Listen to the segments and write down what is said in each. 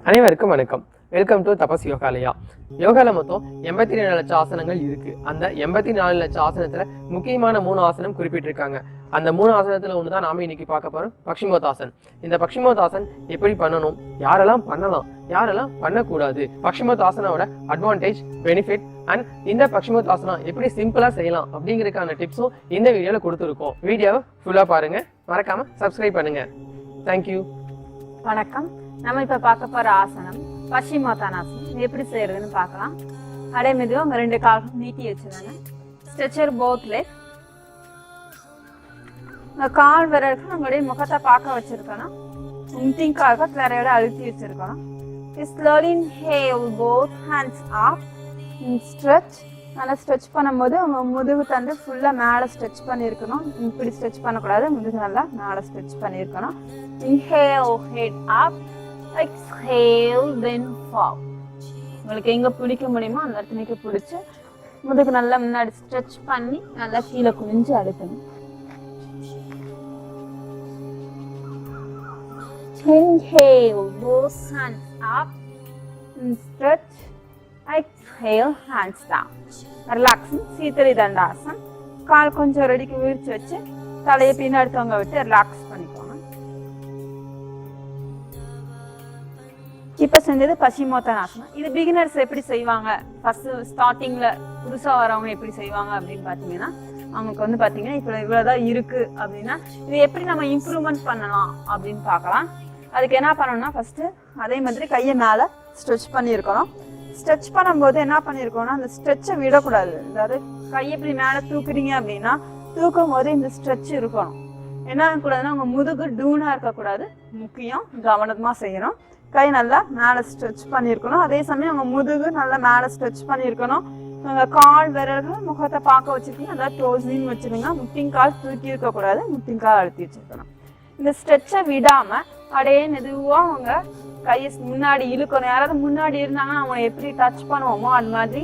அனைவருக்கும் வணக்கம். Welcome to தபஸ் யோகாலயா. யோகால மொத்தம் 84 லட்சம் ஆசனங்கள் இருக்கு. அந்த 84 லட்சம் ஆசனத்துல முக்கியமான 3 ஆசனம் குறிப்பிட்டிருக்காங்க. அந்த 3 ஆசனத்துல ஒண்ணுதான் நாம இன்னைக்கு பார்க்க போறோம், பக்ஷிமோத்தாசன். இந்த பக்ஷிமோத்தாசன் எப்படி பண்ணணும், யாரெல்லாம் பண்ணலாம், யாரெல்லாம் பண்ணக்கூடாது, பக்ஷிமோத்தாசனோட அட்வான்டேஜ், பெனிஃபிட் அண்ட் இந்த பக்ஷிமோத்தாசனா எப்படி சிம்பிளா செய்யலாம் அப்படிங்கறதுக்கான டிப்ஸும் இந்த வீடியோல கொடுத்துருக்கோம். வீடியோவை ஃபுல்லா பாருங்க, மறக்காம சப்ஸ்கிரைப் பண்ணுங்க. தேங்க்யூ. வணக்கம். நம்ம இப்ப பார்க்க போற ஆசனம் பஷ்சிமோத்தானாசனம். எப்படி செய்யறதுன்னு பார்க்கலாம். அதே மெதுவா உங்க 2 கால்களும் நீட்டி வச்சுருவாங்க. Stretcher both leg. உங்க கால் விரல்கள் நம்மளுடைய முகத்தை பார்க்க வச்சிருக்கணும். முட்டிங் கால்கள் தரையோட அழுத்தி வச்சிருக்கணும். Slowly inhale both hands up and stretch. நல்லா ஸ்ட்ரெச் பண்ணும்போது உங்க முதுகு தண்டு ஃபுல்லா மேலே ஸ்ட்ரெச் பண்ணியிருக்கணும். இப்படி ஸ்ட்ரெச் பண்ணக்கூடாது, முதுகு நல்லா மேலே ஸ்ட்ரெச் பண்ணியிருக்கணும். Inhale, head up. Exhale, then fall. உங்களுக்கு எங்க பிடிக்க முடியுமோ அந்த இடத்துக்கு பிடிச்சு முதுகு நல்லா முன்னாடி ஸ்ட்ரெச் பண்ணி நல்லா கீழே குனிஞ்சு அழுத்தணும். Inhale, both hands up and stretch. Exhale, hands down. Relaxing, Sheetali தண்டாசனம். கால் கொஞ்சம் ரெடிக்கு விரிச்சு வச்சு தலையை பின்னாடி தொங்க விட்டு ரிலாக்ஸ் பண்ணிக்கோங்க. இப்ப செஞ்சது பஷ்சிமோத்தானாசனம். இது பிகினர்ஸ் எப்படி செய்வாங்க, ஃபர்ஸ்ட் ஸ்டார்டிங்ல புதுசா வரவங்க எப்படி செய்வாங்க அப்படின்னு பாத்தீங்கன்னா, அவங்களுக்கு வந்து பாத்தீங்கன்னா இப்ப இவ்வளவுதான் இருக்கு அப்படின்னா இது எப்படி நம்ம இம்ப்ரூவ்மெண்ட் பண்ணலாம் அப்படின்னு பார்க்கலாம். அதுக்கு என்ன பண்ணணும்னா, ஃபர்ஸ்ட் அதே மாதிரி கையை மேல ஸ்ட்ரெச் பண்ணியிருக்கணும். ஸ்ட்ரெச் பண்ணும்போது என்ன பண்ணிருக்கோம்னா, அந்த ஸ்ட்ரெச்சை விடக்கூடாது. அதாவது கையை இப்படி மேல தூக்குறீங்க அப்படின்னா தூக்கும் போது இந்த ஸ்ட்ரெச் இருக்கணும். என்ன கூடாதுன்னா, உங்க முதுகு டூனா இருக்கக்கூடாது. முக்கியம், கவனமா செய்யணும். கை நல்லா மேலே ஸ்ட்ரெச் பண்ணியிருக்கணும். அதே சமயம் உங்க முதுகு நல்லா மேலே ஸ்ட்ரெச் பண்ணியிருக்கணும். உங்க கால் விரல்கள் முகத்தை பார்க்க வச்சுருக்கீங்க, அதாவது டோஸ்ன்னு வச்சுருங்க. முட்டிங்கால் தூக்கி இருக்கக்கூடாது, முட்டிங்கால் அழுத்தி வச்சுருக்கணும். இந்த ஸ்ட்ரெச்சை விடாம அப்படியே மெதுவா உங்க கையை முன்னாடி இழுக்கணும். யாராவது முன்னாடி இருந்தாங்கன்னா அவங்க எப்படி டச் பண்ணுவோமோ அது மாதிரி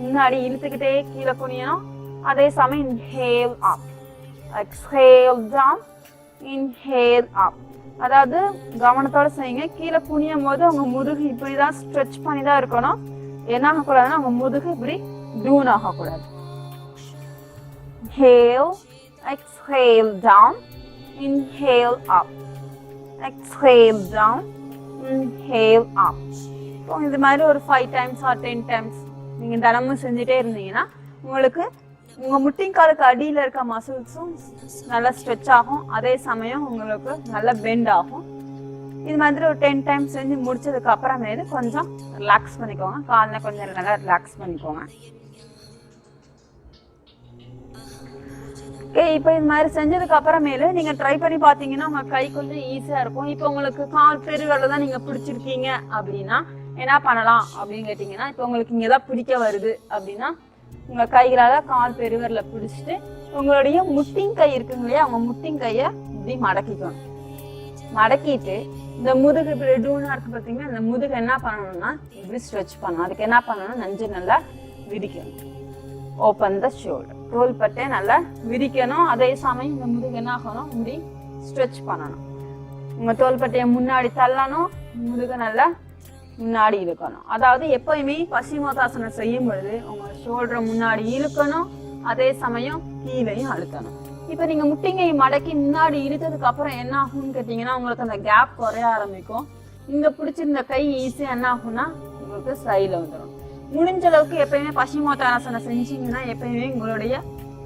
முன்னாடி இழுத்துக்கிட்டே கீழே குனியணும். அதே சமயம் inhale up, exhale down, inhale up. அதாவது கவனத்தோட செய்யுங்க. கீழே குனியும் போது உங்க முதுகு இப்படிதான் ஸ்ட்ரெச் பண்ணி தான் இருக்கணும். என்ன ஆகக்கூடாதுன்னா உங்க முதுகு இப்படி டூன் ஆகக்கூடாது. Inhale, exhale down, inhale up, exhale down, inhale up. இப்போ இது மாதிரி ஒரு 5 times or 10 times நீங்க தினமும் செஞ்சுட்டே இருந்தீங்கன்னா உங்களுக்கு உங்க முட்டிங்காலுக்கு அடியில இருக்க மசில்ஸும் நல்லா ஸ்ட்ரெச் ஆகும். அதே சமயம் உங்களுக்கு நல்லா பெண்ட் ஆகும். இது மாதிரி ஒரு 10 டைம்ஸ் செஞ்சு முடிச்சதுக்கு அப்புறமேது கொஞ்சம் ரிலாக்ஸ் பண்ணிக்கோங்க. காலில் கொஞ்சம் நல்லா ரிலாக்ஸ் பண்ணிக்கோங்க. ஓகே, இப்போ இது மாதிரி செஞ்சதுக்கு அப்புறமேலு நீங்க ட்ரை பண்ணி பார்த்தீங்கன்னா உங்க கை கொஞ்சம் ஈஸியா இருக்கும். இப்போ உங்களுக்கு கால் பெருவிரல தான் நீங்க பிடிச்சிருக்கீங்க அப்படின்னா என்ன பண்ணலாம் அப்படின்னு கேட்டீங்கன்னா, இப்போ உங்களுக்கு இங்க தான் பிடிக்க வருது அப்படின்னா உங்க கைகளால கால் பெருவரில் பிடிச்சிட்டு உங்களுடைய முட்டிங் கை இருக்குங்க இல்லையா, அவங்க முட்டிங் கையை இப்படி மடக்கிக்கணும். மடக்கிட்டு இந்த முதுகு இப்படி டூனா இருக்கு பார்த்தீங்கன்னா, இந்த முதுகு என்ன பண்ணணும்னா இப்படி ஸ்ட்ரெச் பண்ணணும். அதுக்கு என்ன பண்ணணும்னா நெஞ்சு நல்லா விரிக்கணும். ஓப்பன் த ஷோல்டர், தோள்பட்டை நல்லா விரிக்கணும். அதே சமயம் இந்த முதுகு என்ன ஆகணும், இப்படி ஸ்ட்ரெச் பண்ணணும். உங்க தோள்பட்டையை முன்னாடி தள்ளணும், முதுகு நல்லா முன்னாடி இழுக்கணும். அதாவது எப்பயுமே பஷ்சிமோத்தாசனம் செய்யும் பொழுது உங்க ஷோல்டரை முன்னாடி இழுக்கணும், அதே சமயம் கீழையும் அழுத்தணும். இப்ப நீங்க முட்டிங்கையை மடக்கி முன்னாடி இழுத்ததுக்கு அப்புறம் என்ன ஆகும்னு கேட்டீங்கன்னா, உங்களுக்கு அந்த கேப் குறைய ஆரம்பிக்கும். இங்க பிடிச்சிருந்த கை ஈஸியா என்ன ஆகும்னா உங்களுக்கு சைட்ல வந்துடும். முடிஞ்ச அளவுக்கு எப்பயுமே பஷ்சிமோத்தானாசனம் செஞ்சீங்கன்னா எப்பயுமே உங்களுடைய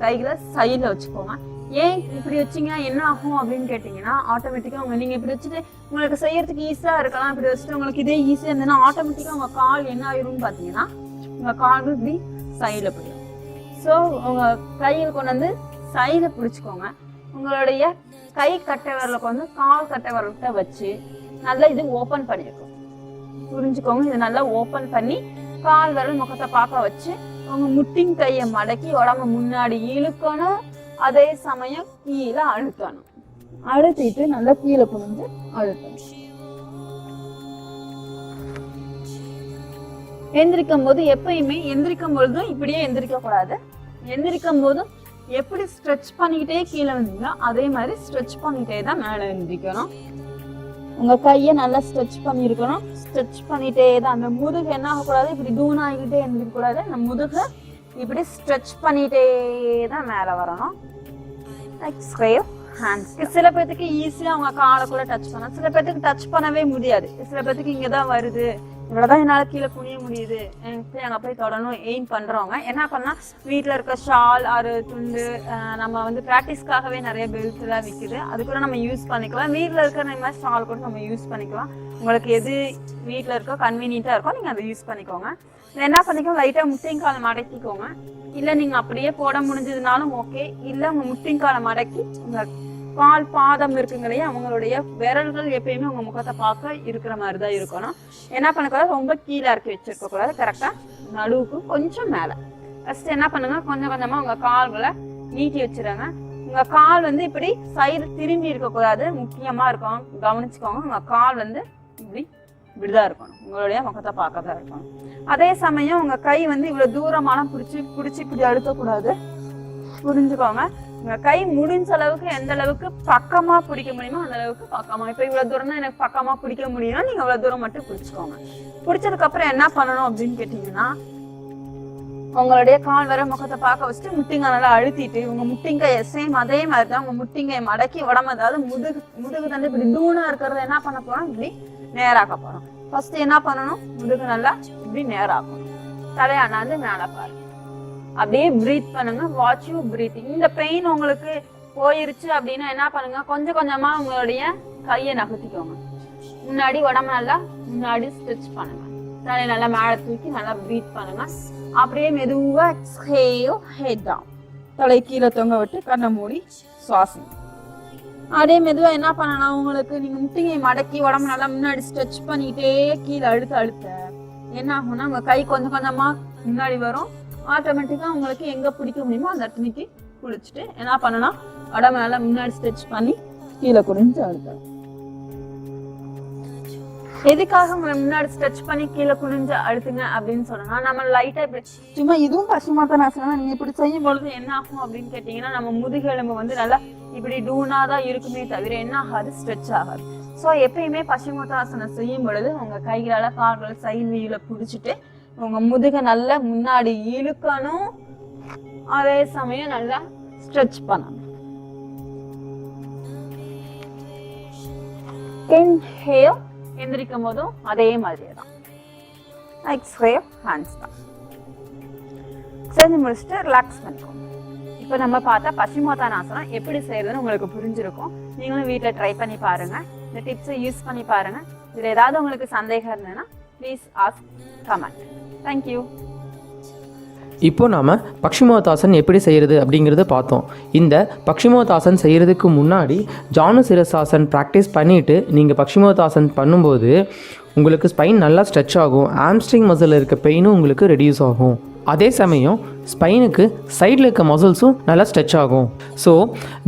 கைகளை சைட்ல வச்சுக்கோங்க. ஏன் இப்படி வச்சிங்கன்னா என்ன ஆகும் அப்படின்னு கேட்டிங்கன்னா, ஆட்டோமேட்டிக்காக நீங்கள் இப்படி வச்சுட்டு உங்களுக்கு செய்யறதுக்கு ஈஸியாக இருக்கலாம். இப்படி வச்சுட்டு உங்களுக்கு இதே ஈஸியாக இருந்ததுன்னா ஆட்டோமேட்டிக்காக உங்கள் கால் என்ன ஆயிரும்னு பார்த்தீங்கன்னா உங்கள் கால்கள் இப்படி சைடில் போயிடும். ஸோ உங்கள் கையில் கொண்டு வந்து சைடில் பிடிச்சிக்கோங்க. உங்களுடைய கை கட்டை விரலை கொண்டு கால் கட்டை விரல்கிட்ட வச்சு நல்லா இது ஓப்பன் பண்ணியிருக்கோம். புரிஞ்சுக்கோங்க. இது நல்லா ஓப்பன் பண்ணி கால் விரல் முகத்தை பார்க்க வச்சு உங்கள் முட்டிங் கையை மடக்கி உடம்பு முன்னாடி இழுக்கணும். அதே சமயம் கீழே அழுத்தணும். அழுத்திட்டு நல்லா கீழே குனிஞ்சு அழுத்தணும். எந்திரிக்கும் போது எப்பயுமே எந்திரிக்கும் பொழுதும் இப்படியே எந்திரிக்க கூடாது. எந்திரிக்கும் போதும் எப்படி ஸ்ட்ரெச் பண்ணிக்கிட்டே கீழே வந்தீங்களோ அதே மாதிரி ஸ்ட்ரெச் பண்ணிக்கிட்டே தான் மேலே எந்திரிக்கணும். உங்க கையை நல்லா ஸ்ட்ரெச் பண்ணியிருக்கணும். ஸ்ட்ரெச் பண்ணிட்டே தான் அந்த முதுகு என்ன ஆகக்கூடாது, இப்படி டூன் ஆகிக்கிட்டே இருந்துக்கூடாது. அந்த முதுகு இப்படி ஸ்ட்ரெச் பண்ணிட்டே தான் மேலே வரணும். Exhale hands. சில பேர்த்துக்கு ஈஸியாக அவங்க காலை கூட டச் பண்ணலாம், சில பேர்த்துக்கு டச் பண்ணவே முடியாது. சில பேர்த்துக்கு இங்கே தான் வருது, இவ்வளோதான் என்னால் கீழே குனிய முடியுது, எனக்கு அங்கே போய் தொடணும் எய்ம் பண்ணுறவங்க என்ன பண்ணால் வீட்டில் இருக்க ஷால் ஆறு துண்டு, நம்ம வந்து ப்ராக்டிஸ்க்காகவே நிறைய பெல்ட்லாம் விற்குது, அது கூட நம்ம யூஸ் பண்ணிக்கலாம். வீட்டில் இருக்கிற நம்ம ஷால் கூட நம்ம யூஸ் பண்ணிக்கலாம். உங்களுக்கு எது வீட்டில் இருக்கோ கன்வீனியண்ட்டாக இருக்கோ நீங்கள் அதை யூஸ் பண்ணிக்கோங்க. என்ன பண்ணிக்கோங்க, லைட்டாக முட்டிங்காலை மடக்கிக்கோங்க. இல்லை நீங்கள் அப்படியே போட முடிஞ்சதுனாலும் ஓகே. இல்லை உங்கள் முட்டிங்காலை மடக்கி உங்கள் கால் பாதம் இருக்குங்க இல்லையா, அவங்களுடைய விரல்கள் எப்பயுமே உங்கள் முகத்தை பார்க்க இருக்கிற மாதிரி தான் இருக்கணும். என்ன பண்ணக்கூடாது, ரொம்ப கீழே இறக்கி வச்சிருக்க கூடாது, கரெக்டாக நடுவுக்கு கொஞ்சம் மேலே. ஃபர்ஸ்ட் என்ன பண்ணுங்க, கொஞ்சம் கொஞ்சமாக உங்கள் கால்களை நீட்டி வச்சுருங்க. உங்கள் கால் வந்து இப்படி சைடு திரும்பி இருக்கக்கூடாது, முக்கியமாக இருக்கும், கவனிச்சுக்கோங்க. உங்கள் கால் வந்து இப்படிதான் இருக்கணும், உங்களுடைய முகத்தை பார்க்க தான் இருக்கணும். அதே சமயம் உங்கள் கை வந்து இவ்வளோ தூரமான பிடிச்சி இப்படி அழுத்தக்கூடாது, புரிஞ்சுக்கோங்க. உங்க கை முடிஞ்ச அளவுக்கு எந்த அளவுக்கு பக்கமா பிடிக்க முடியுமோ அந்த அளவுக்கு பக்கமா. இப்ப இவ்வளவு தூரம் தான் எனக்கு பக்கமா பிடிக்க முடியும்னா நீங்க இவ்வளவு தூரம் மட்டும் பிடிச்சுக்கோங்க. பிடிச்சதுக்கு அப்புறம் என்ன பண்ணணும் அப்படின்னு கேட்டீங்கன்னா, உங்களுடைய கால் வர முகத்தை பார்க்க வச்சுட்டு முட்டிங்க நல்லா அழுத்திட்டு உங்க முட்டிங்கையை சேம் அதே மாதிரி தான் உங்க முட்டிங்கையை மடக்கி உடம்பு, அதாவது முதுகு தண்டு இப்படி டூனா இருக்கிறத என்ன பண்ண போறோம், இப்படி நேராக்க போறோம். ஃபர்ஸ்ட் என்ன பண்ணணும், முதுகு நல்லா இப்படி நேராக்கணும். தலையானாந்து மேல பாருங்க, அப்படியே பிரீத் பண்ணுங்க. Watch you breathing. இந்த பெயின் உங்களுக்கு போயிருச்சு அப்படின்னா என்ன பண்ணுங்க, கொஞ்சம் கொஞ்சமா உங்களுடைய கையை நகர்த்திக்கோங்க. முன்னாடி உடம்பு நல்லா முன்னாடி ஸ்ட்ரெச் பண்ணுங்க. தலையை நல்லா மேலே தூக்கி நல்லா பிரீத் பண்ணுங்க. அப்படியே மெதுவா எக்ஸ்ஹேல் ஹெட் டவுன், தலை கீழே தொங்க விட்டு கண்ணை மூடி சுவாசம். அதே மெதுவா என்ன பண்ணலாம், உங்களுக்கு நீங்க முட்டிங்கை மடக்கி உடம்பு நல்லா முன்னாடி ஸ்ட்ரெச் பண்ணிட்டே கீழே அழுத்த என்ன ஆகும்னா உங்க கை கொஞ்சம் கொஞ்சமா முன்னாடி வரும். ஆட்டோமேட்டிக்கா உங்களுக்கு எங்க பிடிக்க முடியுமோ அந்த இடத்துக்கு குளிச்சுட்டு என்ன பண்ணலாம், உடம்பு நல்லா முன்னாடி ஸ்ட்ரெச் பண்ணி கீழே குனிஞ்சு அழுத்தலாம். எதுக்காக உங்களை முன்னாடி ஸ்ட்ரெச் பண்ணி கீழே குனிஞ்சு அழுத்துங்க அப்படின்னு சொன்னா, நம்ம லைட்டா இப்படி சும்மா இதுவும் பசுமாத்தானாசனம் நீங்க இப்படி செய்யும் பொழுது என்ன ஆகும் அப்படின்னு கேட்டீங்கன்னா, நம்ம முதுகெலும்பு வந்து நல்லா இப்படி டூனாதான் இருக்குமே தவிர என்ன ஆகாது, ஸ்ட்ரெச் ஆகாது. ஸோ எப்பயுமே பசுமாத்தானாசனம் செய்யும் பொழுது உங்க கைகளால கால்களை சைடு வியூல பிடிச்சிட்டு உங்க முதுக நல்லா முன்னாடி இழுக்கணும், அதே சமயம் நல்லா ஸ்ட்ரெச் பண்ணணும். இன்ஹேல், எந்திரிக்கும் போதும் அதே மாதிரியே தான். எக்ஸ்ஹேல், ஹேண்ட்ஸ் தான். செஞ்சு முடிச்சுட்டு ரிலாக்ஸ் பண்ணிக்கோங்க. இப்போ நம்ம பார்த்தா பசுமாத்தானாசனம் எப்படி செய்யறதுன்னு உங்களுக்கு புரிஞ்சிருக்கும். நீங்களும் வீட்டில் ட்ரை பண்ணி பாருங்க, இந்த டிப்ஸை யூஸ் பண்ணி பாருங்க. இதில் ஏதாவது உங்களுக்கு சந்தேகம் இருந்ததுன்னா ப்ளீஸ் ஆஸ்க் கமெண்ட். தேங்க்யூ. இப்போ நாம் பக்ஷிமோத்தாசன் எப்படி செய்கிறது அப்படிங்கிறத பார்த்தோம். இந்த பக்ஷிமோத்தாசன் செய்கிறதுக்கு முன்னாடி ஜானுசிரசாசன் ப்ராக்டிஸ் பண்ணிவிட்டு நீங்கள் பக்ஷிமோத்தாசன் பண்ணும்போது உங்களுக்கு ஸ்பைன் நல்லா ஸ்ட்ரெச் ஆகும், ஆம்ஸ்ட்ரிங் மசில் இருக்க பெயினும் உங்களுக்கு ரெடியூஸ் ஆகும். அதே சமயம் ஸ்பைனுக்கு சைடில் இருக்க மசில்ஸும் நல்லா ஸ்ட்ரெச் ஆகும். ஸோ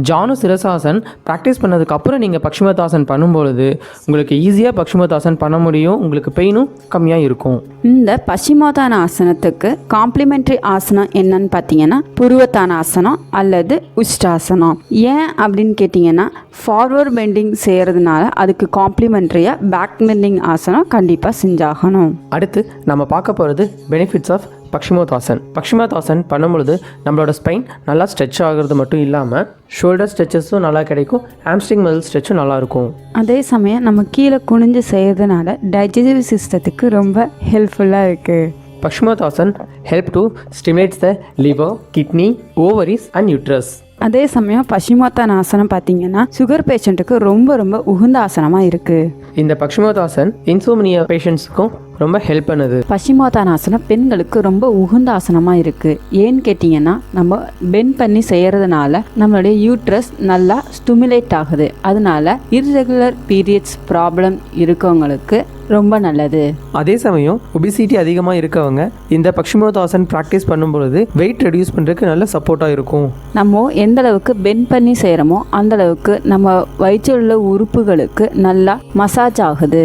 ஜானுசிரசாசன் ப்ராக்டிஸ் பண்ணதுக்கப்புறம் நீங்கள் பக்ஷிமோத்தாசன் பண்ணும்பொழுது உங்களுக்கு ஈஸியாக பக்ஷிமோத்தாசன் பண்ண முடியும், உங்களுக்கு பெயினும் கம்மியாக இருக்கும். இந்த பசுமாத்தானாசனத்துக்கு காம்ப்ளிமெண்ட்ரி ஆசனம் என்னன்னு பார்த்தீங்கன்னா புருவத்தானாசனம் அல்லது உஷ்டாசனம். ஏன் அப்படின்னு கேட்டிங்கன்னா, ஃபார்வர்ட் பெண்டிங் செய்கிறதுனால அதுக்கு காம்ப்ளிமெண்ட்ரியாக பேக் பெண்டிங் ஆசனம் கண்டிப்பாக செஞ்சாகணும். அடுத்து நம்ம பார்க்க போகிறது பெனிஃபிட்ஸ் ஆஃப் பக்ஷிமோத்தாசன். பக்ஷிமோத்தாசன் பண்ணும்பொழுது நம்மளோட ஸ்பைன் நல்லா ஸ்ட்ரெச் ஆகிறது மட்டும் இல்லாமல் ஷோல்டர் ஸ்ட்ரெச்சஸும் நல்லா கிடைக்கும், ஹாம்ஸ்ட்ரிங் மசில் ஸ்ட்ரெச்சும் நல்லாயிருக்கும். அதே சமயம் நம்ம கீழே குனிஞ்சு செய்கிறதுனால டைஜஸ்டிவ் சிஸ்டத்துக்கு ரொம்ப ஹெல்ப்ஃபுல்லாக இருக்குது. Paschimottanasana help to stimulates the liver, kidney, ovaries and uterus. அதே சமயம் பசுமாத்தானாசனம் பார்த்தீங்கன்னா சுகர் பேஷண்ட்டுக்கு ரொம்ப ரொம்ப உகந்த ஆசனமாக இருக்குது. இந்த பக்ஷிமோத்தாசன் இன்சோம்னியா பேஷண்ட்ஸுக்கும் ரொம்ப ஹெல்ப் பண்ணுது. பசுமாத்தானாசனம் பெண்களுக்கு ரொம்ப உகந்த ஆசனமாக இருக்குது. ஏன்னு கேட்டிங்கன்னா, நம்ம பெண்ட் பண்ணி செய்கிறதுனால நம்மளுடைய யூட்ரஸ் நல்லா ஸ்டிமுலேட் ஆகுது. அதனால இர்ரெகுலர் பீரியட்ஸ் ப்ராப்ளம் இருக்கவங்களுக்கு ரொம்ப நல்லது. அதே சமயம் ஒபிசிட்டி அதிகமாக இருக்கவங்க இந்த பக்ஷிமோத்தாசன் ப்ராக்டிஸ் பண்ணும்பொழுது வெயிட் ரெடியூஸ் பண்ணுறதுக்கு நல்ல சப்போர்ட்டாக இருக்கும். நம்ம எந்த அளவுக்கு பெண்ட் பண்ணி செய்கிறோமோ அந்த அளவுக்கு நம்ம வயிற்றில் உள்ள உறுப்புகளுக்கு நல்லா மசாஜ் ஆகுது.